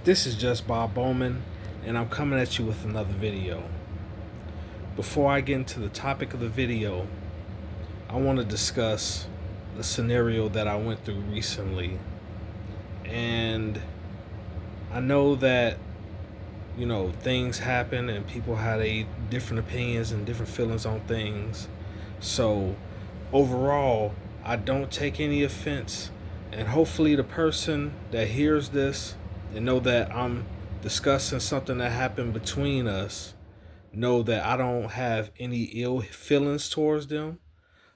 This is just Bob Bowman, and I'm coming at you with another video. Before I get into the topic of the video, I want to discuss the scenario that I went through recently. And I know that, things happen and people have different opinions and different feelings on things. So, overall, I don't take any offense. And hopefully, the person that hears this and know that I'm discussing something that happened between us know that I don't have any ill feelings towards them.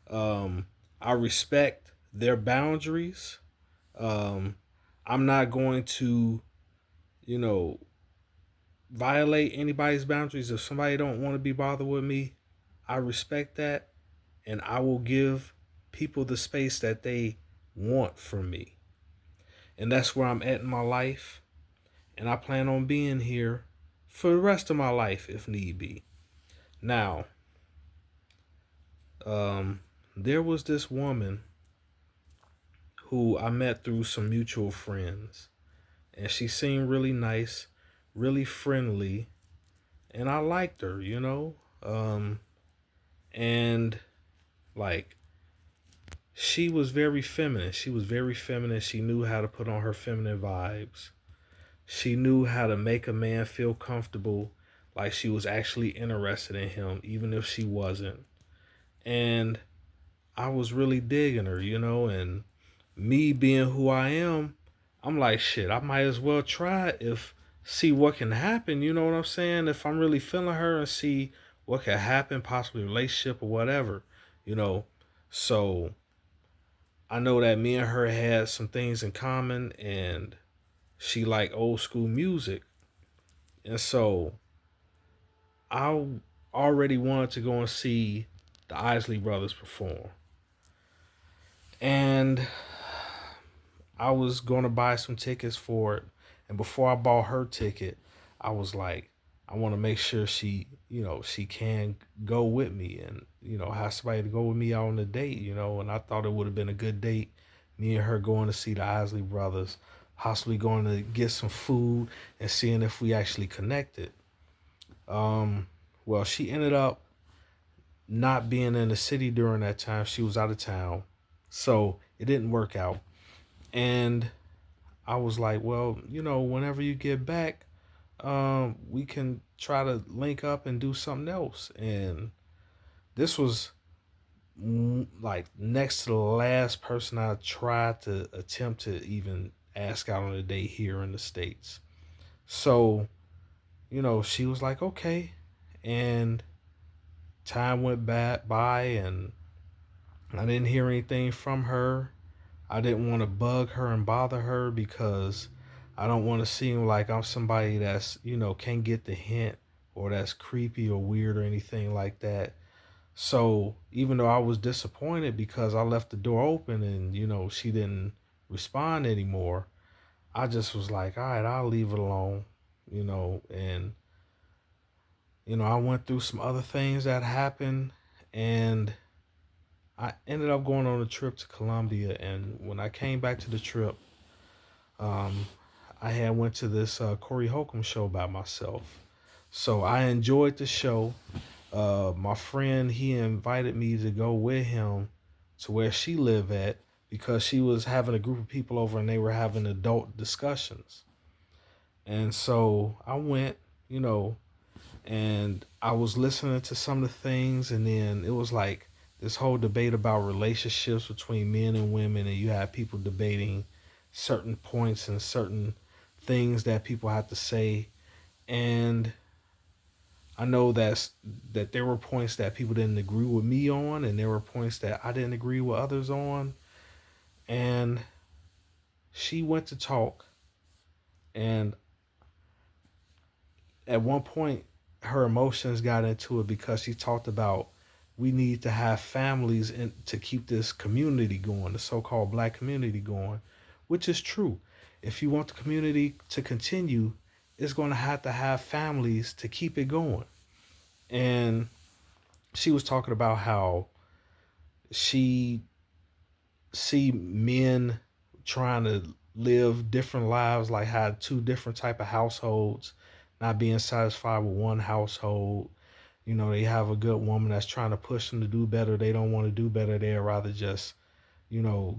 Um, I respect their boundaries. Um, I'm not going to, you know, violate anybody's boundaries. If somebody don't want to be bothered with me, I respect that, and I will give people the space that they want from me. And that's where I'm at in my life, and I plan on being here for the rest of my life if need be. Now, um, there was this woman who I met through some mutual friends, and she seemed really nice, really friendly, and I liked her. And like she was very feminine. She was very feminine. She knew how to put on her feminine vibes. She knew how to make a man feel comfortable, like she was actually interested in him, even if she wasn't. And I was really digging her. And me being who I am, I'm like, shit, I might as well try it if see what can happen, you know what I'm saying? If I'm really feeling her and see what can happen, possibly a relationship or whatever, you know. So I know that me and her had some things in common, and she liked old school music. And so I already wanted to go and see the Isley Brothers perform. And I was going to buy some tickets for it. And before I bought her ticket, I was like, I want to make sure she can go with me and, have somebody to go with me out on a date. And I thought it would have been a good date. Me and her going to see the Isley Brothers, possibly going to get some food and seeing if we actually connected. Well, she ended up not being in the city during that time. She was out of town. So it didn't work out. And I was like, well, whenever you get back, we can try to link up and do something else. And this was like next to the last person I tried to attempt to even ask out on a date here in the States. So, she was like, okay. And time went by and I didn't hear anything from her. I didn't want to bug her and bother her because I don't want to seem like I'm somebody that's, can't get the hint or that's creepy or weird or anything like that. So even though I was disappointed because I left the door open and, she didn't respond anymore, I just was like, all right, I'll leave it alone, and, I went through some other things that happened, and I ended up going on a trip to Colombia. And when I came back to the trip, um, I had went to this Corey Holcomb show by myself. So I enjoyed the show. My friend, he invited me to go with him to where she lived at because she was having a group of people over and they were having adult discussions. And so I went, and I was listening to some of the things, and then it was like this whole debate about relationships between men and women, and you have people debating certain points and certain things that people have to say. And I know that there were points that people didn't agree with me on, and there were points that I didn't agree with others on. And she went to talk, and at one point her emotions got into it because she talked about we need to have families and to keep this community going, the so-called black community going, which is true. If you want the community to continue, it's going to have families to keep it going. And she was talking about how she see men trying to live different lives, like had two different type of households, not being satisfied with one household. You know, they have a good woman that's trying to push them to do better. They don't want to do better. They'd rather just,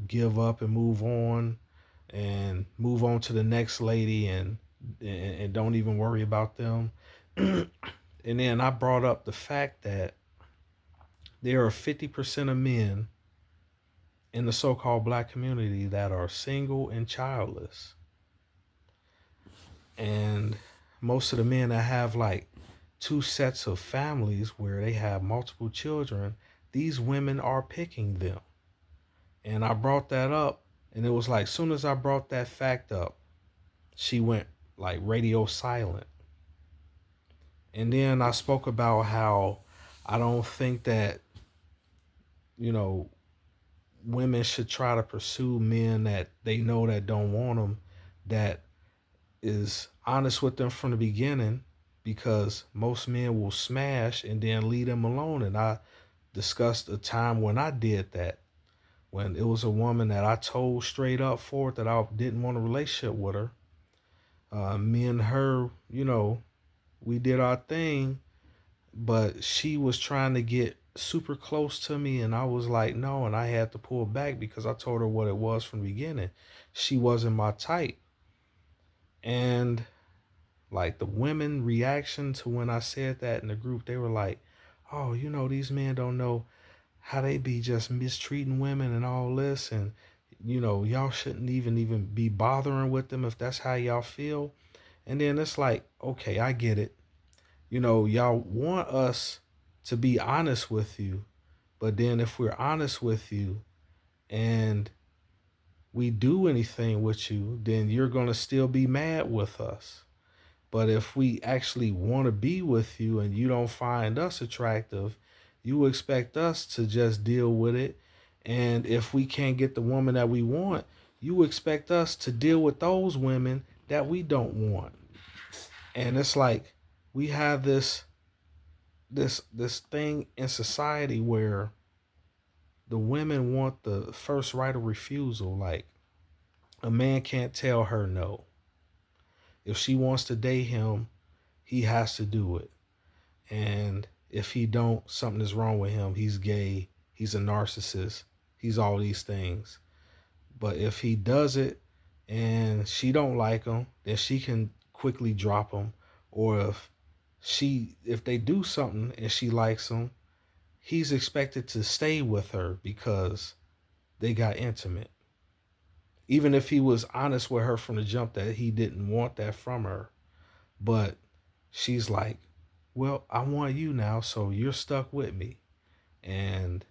give up and move on to the next lady and don't even worry about them. And then I brought up the fact that there are 50% of men in the so-called black community that are single and childless. And most of the men that have like two sets of families where they have multiple children, these women are picking them. And I brought that up, and it was like, soon as I brought that fact up, she went like radio silent. And then I spoke about how I don't think that, you know, women should try to pursue men that they know that don't want them, that is honest with them from the beginning, because most men will smash and then leave them alone. And I discussed a time when I did that, when it was a woman that I told straight up forward that I didn't want a relationship with her. Me and her, we did our thing, but she was trying to get super close to me, and I was like, no, and I had to pull back because I told her what it was from the beginning. She wasn't my type. And like the women reaction to when I said that in the group, they were like, oh, these men don't know how they be just mistreating women and all this, and y'all shouldn't even be bothering with them if that's how y'all feel. And then it's like, okay, I get it. Y'all want us to be honest with you, but then if we're honest with you and we do anything with you, then you're going to still be mad with us. But if we actually want to be with you and you don't find us attractive, you expect us to just deal with it. And if we can't get the woman that we want, you expect us to deal with those women that we don't want. And it's like we have this thing in society where the women want the first right of refusal. Like, a man can't tell her no. If she wants to date him, he has to do it. And if he don't, something is wrong with him. He's gay. He's a narcissist. He's all these things. But if he does it and she don't like him, then she can quickly drop him. Or if they do something and she likes him, he's expected to stay with her because they got intimate. Even if he was honest with her from the jump that he didn't want that from her. But she's like, well, I want you now, so you're stuck with me. And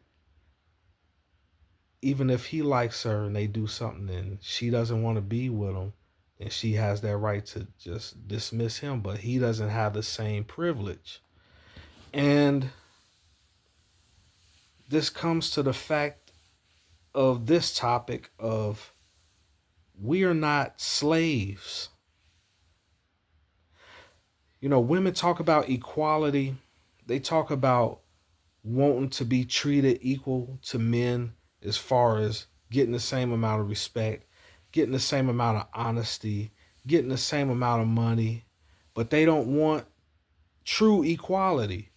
even if he likes her and they do something and she doesn't want to be with him, then she has that right to just dismiss him, but he doesn't have the same privilege. And this comes to the fact of this topic of we are not slaves. Women talk about equality. They talk about wanting to be treated equal to men as far as getting the same amount of respect, getting the same amount of honesty, getting the same amount of money, but they don't want true equality.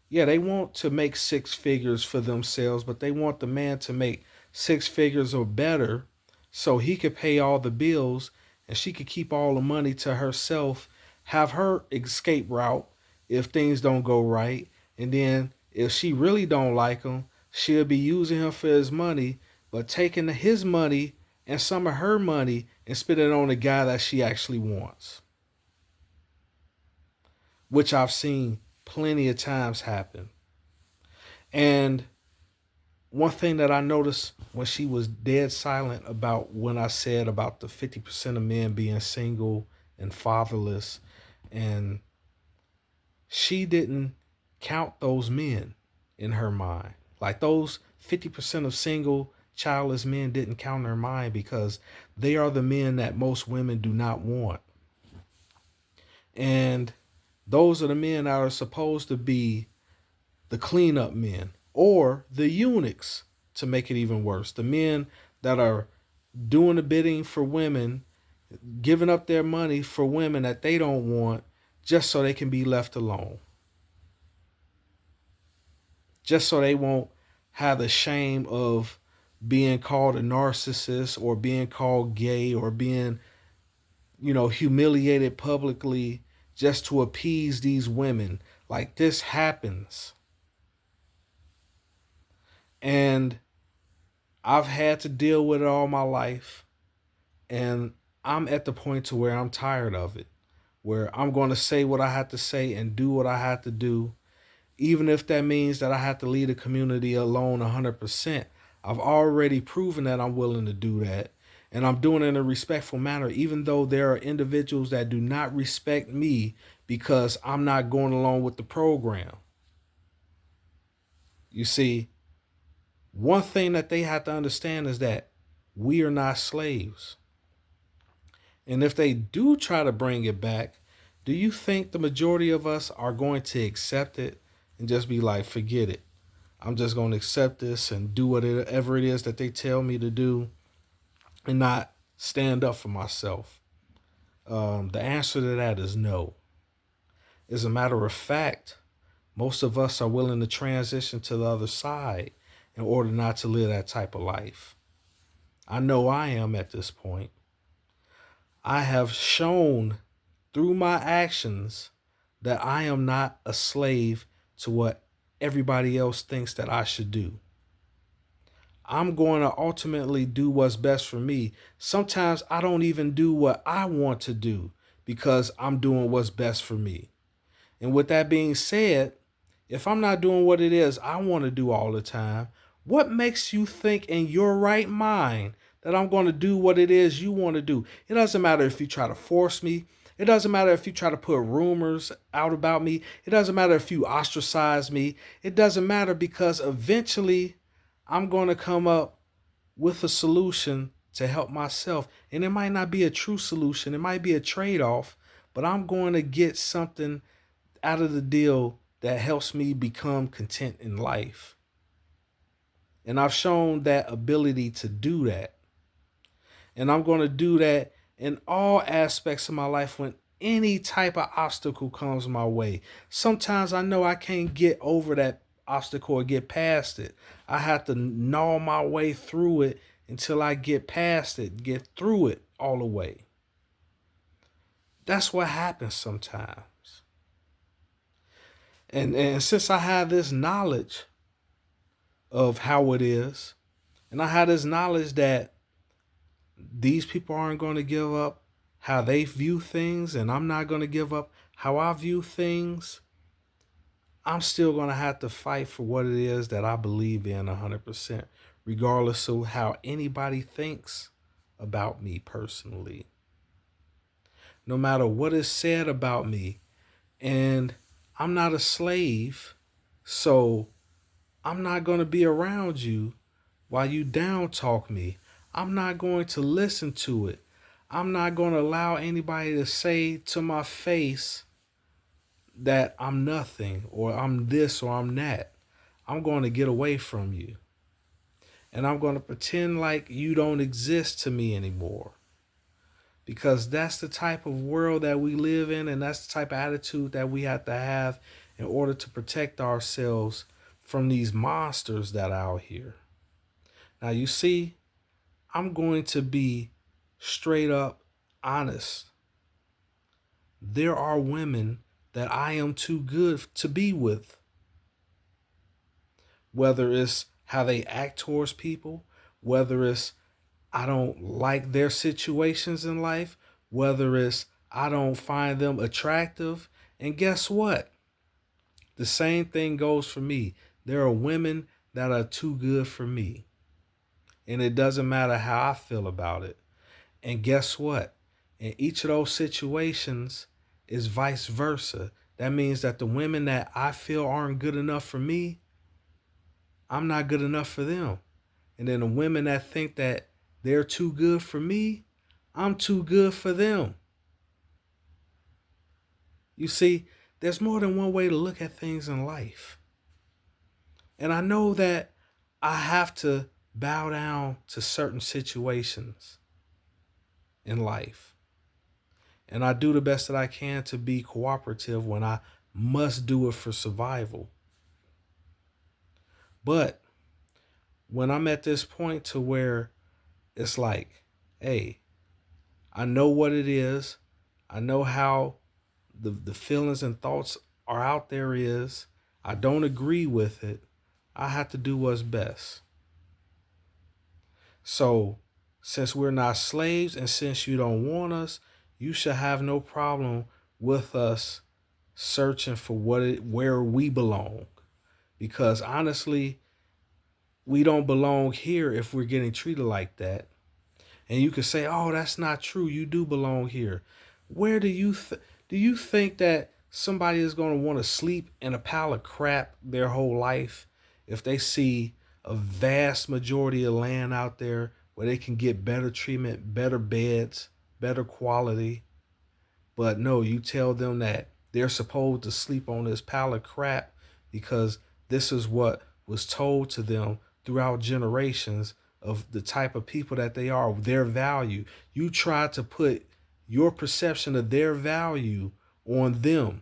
Yeah, they want to make six figures for themselves, but they want the man to make six figures or better so he could pay all the bills and she could keep all the money to herself, have her escape route if things don't go right. And then if she really don't like him, she'll be using him for his money, but taking his money and some of her money and spending it on the guy that she actually wants. Which I've seen plenty of times happen. And one thing that I noticed when she was dead silent about when I said about the 50% of men being single and fatherless, and she didn't count those men in her mind. Like those 50% of single, childless men didn't count in her mind because they are the men that most women do not want. And those are the men that are supposed to be the cleanup men or the eunuchs, to make it even worse. The men that are doing the bidding for women, giving up their money for women that they don't want just so they can be left alone. Just so they won't have the shame of being called a narcissist or being called gay or being, humiliated publicly just to appease these women. Like, this happens. And I've had to deal with it all my life. And I'm at the point to where I'm tired of it, where I'm going to say what I have to say and do what I have to do, even if that means that I have to leave the community alone 100%. I've already proven that I'm willing to do that. And I'm doing it in a respectful manner, even though there are individuals that do not respect me because I'm not going along with the program. You see, one thing that they have to understand is that we are not slaves. And if they do try to bring it back, do you think the majority of us are going to accept it and just be like, forget it? I'm just going to accept this and do whatever it is that they tell me to do and not stand up for myself? The answer to that is no. As a matter of fact, most of us are willing to transition to the other side in order not to live that type of life. I know I am at this point. I have shown through my actions that I am not a slave to what everybody else thinks that I should do. I'm going to ultimately do what's best for me. Sometimes I don't even do what I want to do because I'm doing what's best for me. And with that being said, if I'm not doing what it is I want to do all the time, what makes you think in your right mind that I'm going to do what it is you want to do? It doesn't matter if you try to force me. It doesn't matter if you try to put rumors out about me. It doesn't matter if you ostracize me. It doesn't matter, because eventually I'm going to come up with a solution to help myself. And it might not be a true solution. It might be a trade-off, but I'm going to get something out of the deal that helps me become content in life. And I've shown that ability to do that. And I'm going to do that in all aspects of my life when any type of obstacle comes my way. Sometimes I know I can't get over that obstacle or get past it. I have to gnaw my way through it until I get past it, get through it all the way. That's what happens sometimes. And since I have this knowledge of how it is, and I have this knowledge that these people aren't going to give up how they view things, and I'm not going to give up how I view things, I'm still going to have to fight for what it is that I believe in 100%, regardless of how anybody thinks about me personally. No matter what is said about me. And I'm not a slave, so I'm not going to be around you while you down talk me. I'm not going to listen to it. I'm not going to allow anybody to say to my face that I'm nothing or I'm this or I'm that. I'm going to get away from you. And I'm going to pretend like you don't exist to me anymore. Because that's the type of world that we live in, and that's the type of attitude that we have to have in order to protect ourselves from these monsters that are out here. Now, you see, I'm going to be straight up honest. There are women that I am too good to be with. Whether it's how they act towards people, whether it's I don't like their situations in life, whether it's I don't find them attractive. And guess what? The same thing goes for me. There are women that are too good for me. And it doesn't matter how I feel about it. And guess what? In each of those situations is vice versa. That means that the women that I feel aren't good enough for me, I'm not good enough for them. And then the women that think that they're too good for me, I'm too good for them. You see, there's more than one way to look at things in life. And I know that I have to bow down to certain situations in life. And I do the best that I can to be cooperative when I must do it for survival. But when I'm at this point to where it's like, hey, I know what it is. I know how the feelings and thoughts are out there is. I don't agree with it. I have to do what's best. So since we're not slaves and since you don't want us, you should have no problem with us searching for where we belong. Because honestly, we don't belong here if we're getting treated like that. And you could say, "Oh, that's not true. You do belong here." Where do you think that somebody is going to want to sleep in a pile of crap their whole life if they see a vast majority of land out there where they can get better treatment, better beds, better quality? But no, you tell them that they're supposed to sleep on this pile of crap because this is what was told to them throughout generations of the type of people that they are, their value. You try to put your perception of their value on them.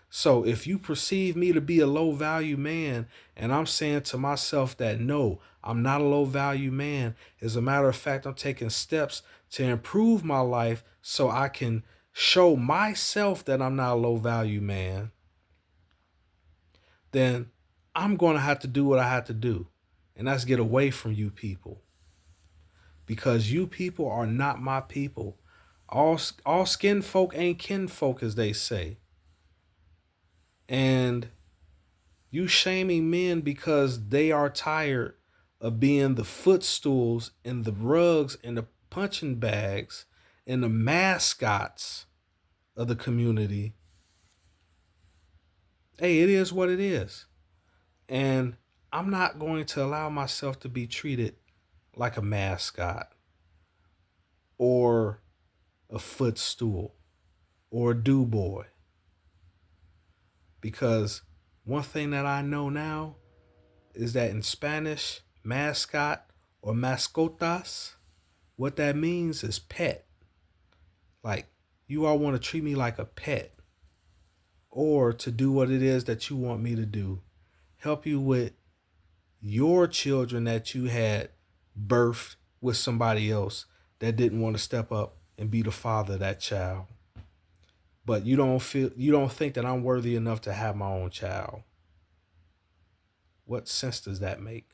So if you perceive me to be a low value man, and I'm saying to myself that no, I'm not a low value man. As a matter of fact, I'm taking steps to improve my life so I can show myself that I'm not a low value man, then I'm going to have to do what I have to do. And that's get away from you people. Because you people are not my people. All skin folk ain't kin folk, as they say. And you shaming men because they are tired of being the footstools and the rugs and the punching bags and the mascots of the community. Hey, it is what it is. And I'm not going to allow myself to be treated like a mascot or a footstool or a do-boy. Because one thing that I know now is that in Spanish, mascot or mascotas, what that means is pet. Like, you all want to treat me like a pet, or to do what it is that you want me to do. Help you with your children that you had birthed with somebody else that didn't want to step up and be the father of that child. But you don't think that I'm worthy enough to have my own child. What sense does that make?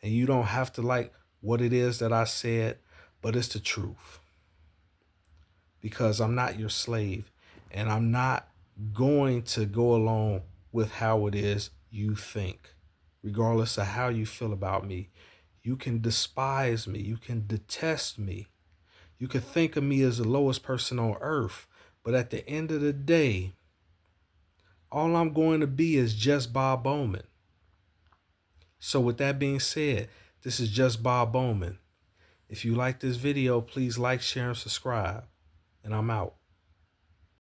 And you don't have to like what it is that I said, but it's the truth. Because I'm not your slave, and I'm not going to go along with how it is you think, regardless of how you feel about me. You can despise me. You can detest me. You can think of me as the lowest person on earth. But at the end of the day, all I'm going to be is just Bob Bowman. So with that being said, this is just Bob Bowman. If you like this video, please like, share, and subscribe. And I'm out.